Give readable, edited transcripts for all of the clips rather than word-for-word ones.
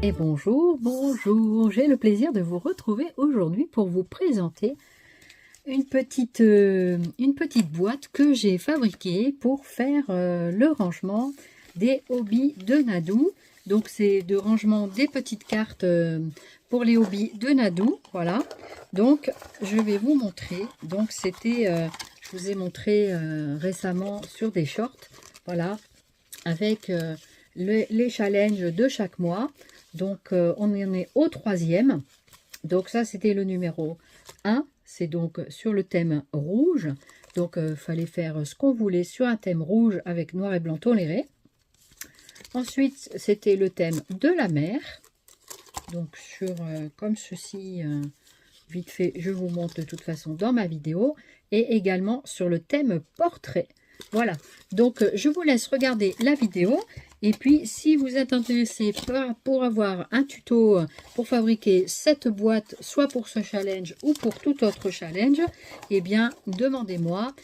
Et bonjour, bonjour, j'ai le plaisir de vous retrouver aujourd'hui pour vous présenter une petite boîte que j'ai fabriquée pour faire le rangement des hobbies de Nadou. Donc c'est de rangement des petites cartes pour les hobbies de Nadou, voilà. Donc je vais vous montrer, donc c'était, je vous ai montré récemment sur des shorts, voilà, avec les challenges de chaque mois. Donc on en est au troisième. Donc ça c'était le numéro 1. C'est donc sur le thème rouge. Donc fallait faire ce qu'on voulait sur un thème rouge avec noir et blanc toléré. Ensuite c'était le thème de la mer. Donc sur comme ceci, vite fait, je vous montre de toute façon dans ma vidéo. Et également sur le thème portrait. Voilà, donc je vous laisse regarder la vidéo. Et puis, si vous êtes intéressé pour avoir un tuto pour fabriquer cette boîte, soit pour ce challenge ou pour tout autre challenge, eh bien, demandez-moi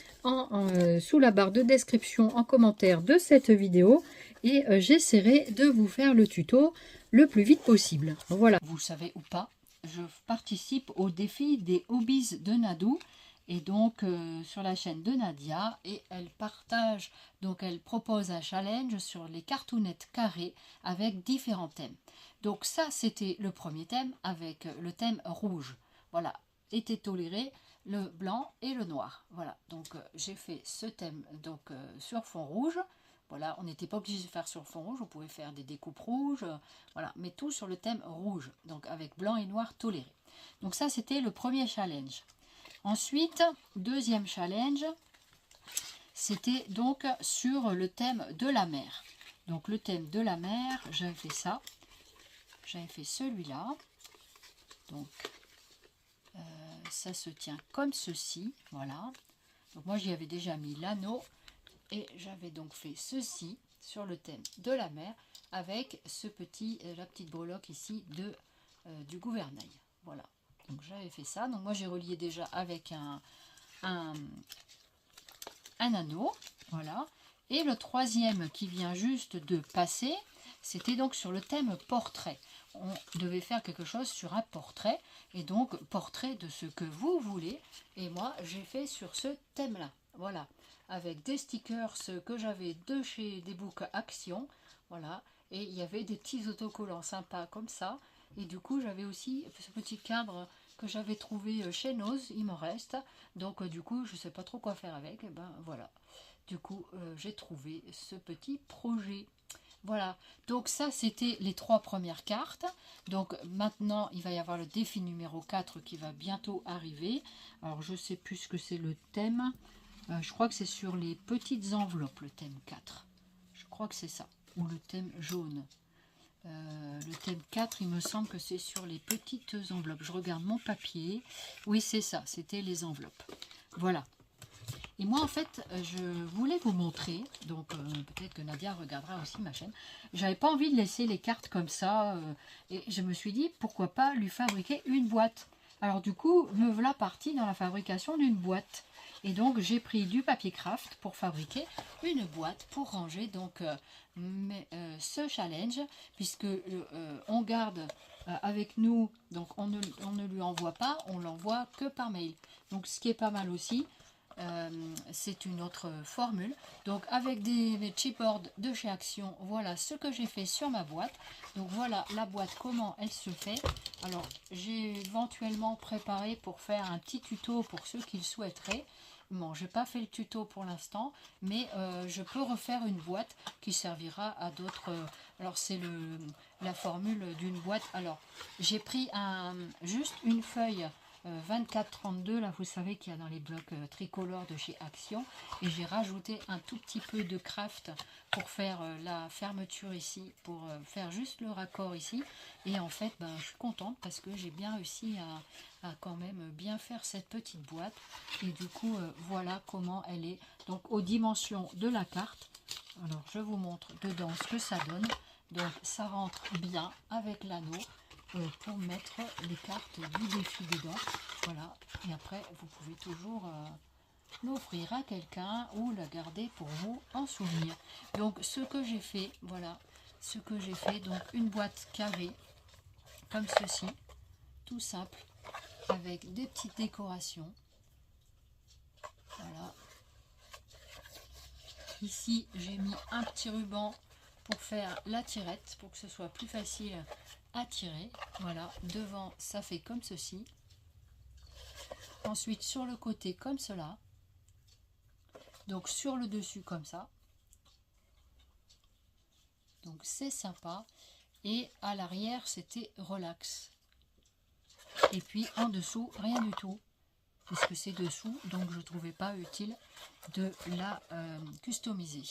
sous la barre de description en commentaire de cette vidéo et j'essaierai de vous faire le tuto le plus vite possible. Voilà. Vous le savez ou pas, je participe au défi des hobbies de Nadou. Et donc sur la chaîne de Nadia, et elle partage, donc elle propose un challenge sur les cartounettes carrées avec différents thèmes. Donc ça c'était le premier thème avec le thème rouge. Voilà, était toléré le blanc et le noir. Voilà, donc j'ai fait ce thème donc sur fond rouge. Voilà, on n'était pas obligé de faire sur fond rouge, on pouvait faire des découpes rouges, voilà, mais tout sur le thème rouge, donc avec blanc et noir toléré. Donc ça c'était le premier challenge. Ensuite, deuxième challenge, c'était donc sur le thème de la mer. Donc le thème de la mer, j'avais fait ça, j'avais fait celui-là. Donc ça se tient comme ceci, voilà. Donc moi j'y avais déjà mis l'anneau et j'avais donc fait ceci sur le thème de la mer avec ce la petite breloque ici du gouvernail, voilà. Donc j'avais fait ça, donc moi j'ai relié déjà avec un anneau, voilà. Et le troisième qui vient juste de passer, c'était donc sur le thème portrait. On devait faire quelque chose sur un portrait, et donc portrait de ce que vous voulez. Et moi j'ai fait sur ce thème-là, voilà, avec des stickers que j'avais de chez des books Action, voilà. Et il y avait des petits autocollants sympas comme ça. Et du coup j'avais aussi ce petit cadre que j'avais trouvé chez Noz, il m'en reste. Donc du coup je ne sais pas trop quoi faire avec. Et ben voilà. Du coup j'ai trouvé ce petit projet. Voilà, donc ça c'était les trois premières cartes. Donc maintenant il va y avoir le défi numéro 4 qui va bientôt arriver. Alors je sais plus ce que c'est le thème. Je crois que c'est sur les petites enveloppes le thème 4. Je crois que c'est ça. Ou le thème jaune. Le thème 4, il me semble que c'est sur les petites enveloppes. Je regarde mon papier. Oui, c'est ça, c'était les enveloppes. Voilà. Et moi, en fait, je voulais vous montrer, donc peut-être que Nadia regardera aussi ma chaîne. J'avais pas envie de laisser les cartes comme ça. Et je me suis dit, pourquoi pas lui fabriquer une boîte. Alors du coup, me voilà partie dans la fabrication d'une boîte. Et donc, j'ai pris du papier craft pour fabriquer une boîte pour ranger donc ce challenge, puisque on garde avec nous, donc on ne lui envoie pas, on l'envoie que par mail. Donc, ce qui est pas mal aussi. C'est une autre formule. Donc avec des chipboards de chez Action, voilà ce que j'ai fait sur ma boîte. Donc voilà la boîte, comment elle se fait. Alors j'ai éventuellement préparé pour faire un petit tuto pour ceux qui le souhaiteraient. Bon, j'ai pas fait le tuto pour l'instant, mais je peux refaire une boîte qui servira à d'autres. Alors c'est la formule d'une boîte. Alors j'ai pris juste une feuille 24-32, là vous savez qu'il y a dans les blocs tricolores de chez Action, et j'ai rajouté un tout petit peu de craft pour faire la fermeture ici, pour faire juste le raccord ici. Et en fait ben, je suis contente parce que j'ai bien réussi à quand même bien faire cette petite boîte. Et du coup voilà comment elle est, donc aux dimensions de la carte. Alors je vous montre dedans ce que ça donne. Donc ça rentre bien avec l'anneau pour mettre les cartes du défi dedans. Voilà, et après vous pouvez toujours l'offrir à quelqu'un ou la garder pour vous en souvenir. Donc ce que j'ai fait, voilà, ce que j'ai fait. Donc une boîte carrée comme ceci, tout simple, avec des petites décorations. Voilà. Ici, j'ai mis un petit ruban pour faire la tirette, pour que ce soit plus facile à tirer. Voilà, devant, ça fait comme ceci. Ensuite, sur le côté, comme cela. Donc, sur le dessus, comme ça. Donc, c'est sympa. Et à l'arrière, c'était relax. Et puis, en dessous, rien du tout. Puisque c'est dessous, donc je ne trouvais pas utile de la customiser.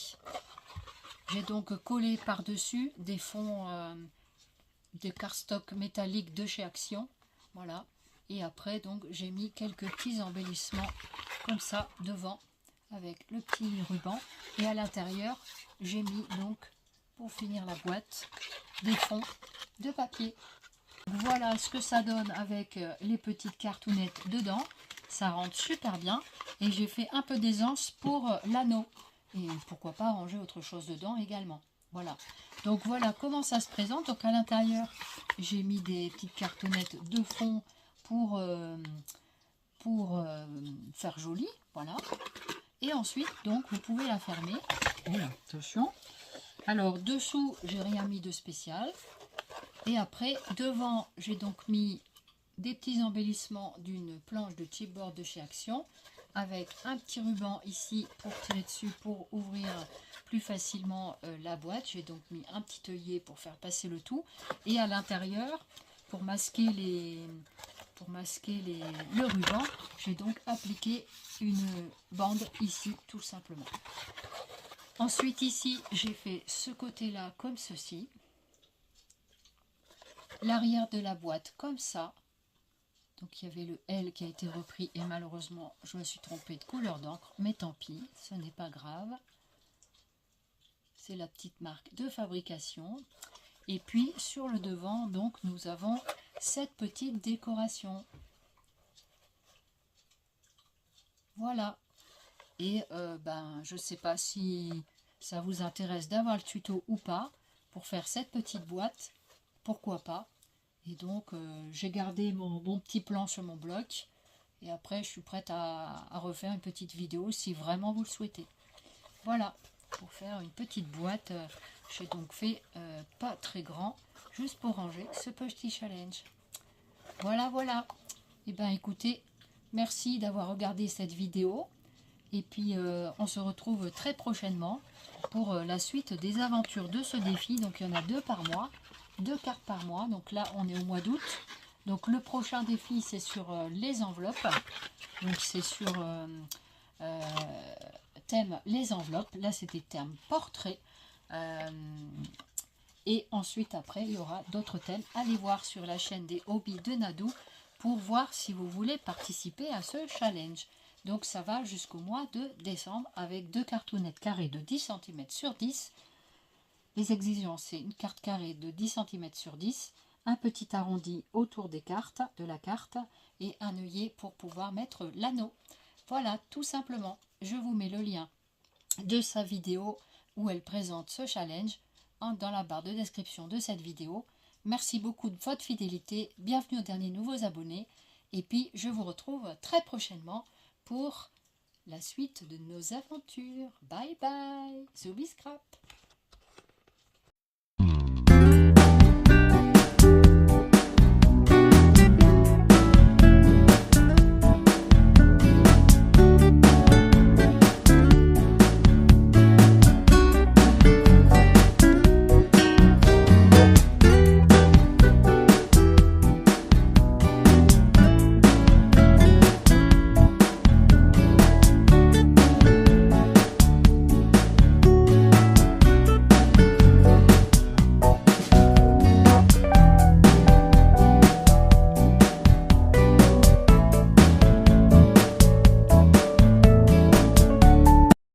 J'ai donc collé par-dessus des fonds de cardstock métallique de chez Action. Voilà. Et après, donc, j'ai mis quelques petits embellissements comme ça devant avec le petit ruban. Et à l'intérieur, j'ai mis donc, pour finir la boîte, des fonds de papier. Voilà ce que ça donne avec les petites cartounettes dedans. Ça rentre super bien. Et j'ai fait un peu d'aisance pour l'anneau. Et pourquoi pas ranger autre chose dedans également. Voilà. Donc voilà comment ça se présente. Donc à l'intérieur, j'ai mis des petites cartonnettes de fond pour faire joli. Voilà. Et ensuite, donc, vous pouvez la fermer. Voilà, attention. Alors, dessous, j'ai rien mis de spécial. Et après, devant, j'ai donc mis des petits embellissements d'une planche de chipboard de chez Action avec un petit ruban ici pour tirer dessus pour ouvrir plus facilement la boîte. J'ai donc mis un petit œillet pour faire passer le tout. Et à l'intérieur, pour masquer le ruban, j'ai donc appliqué une bande ici tout simplement. Ensuite ici, j'ai fait ce côté-là comme ceci. L'arrière de la boîte comme ça. Donc il y avait le L qui a été repris et malheureusement je me suis trompée de couleur d'encre, mais tant pis, ce n'est pas grave. C'est la petite marque de fabrication. Et puis sur le devant, donc nous avons cette petite décoration. Voilà. Et je ne sais pas si ça vous intéresse d'avoir le tuto ou pas pour faire cette petite boîte. Pourquoi pas. Et donc, j'ai gardé mon petit plan sur mon bloc. Et après, je suis prête à refaire une petite vidéo si vraiment vous le souhaitez. Voilà, pour faire une petite boîte. J'ai donc fait pas très grand, juste pour ranger ce petit challenge. Voilà, voilà. Et bien, écoutez, merci d'avoir regardé cette vidéo. Et puis, on se retrouve très prochainement pour la suite des aventures de ce défi. Donc, il y en a 2 par mois. 2 cartes par mois, donc là on est au mois d'août. Donc le prochain défi c'est sur les enveloppes, donc c'est sur thème les enveloppes, là c'était thème portrait, et ensuite après il y aura d'autres thèmes. Allez voir sur la chaîne des hobbies de Nadou pour voir si vous voulez participer à ce challenge. Donc ça va jusqu'au mois de décembre avec 2 cartounettes carrées de 10 cm sur 10. Les exigences, c'est une carte carrée de 10 cm sur 10, un petit arrondi autour des cartes, de la carte, et un œillet pour pouvoir mettre l'anneau. Voilà, tout simplement. Je vous mets le lien de sa vidéo où elle présente ce challenge dans la barre de description de cette vidéo. Merci beaucoup de votre fidélité. Bienvenue aux derniers nouveaux abonnés. Et puis, je vous retrouve très prochainement pour la suite de nos aventures. Bye bye, Zooby Scrap.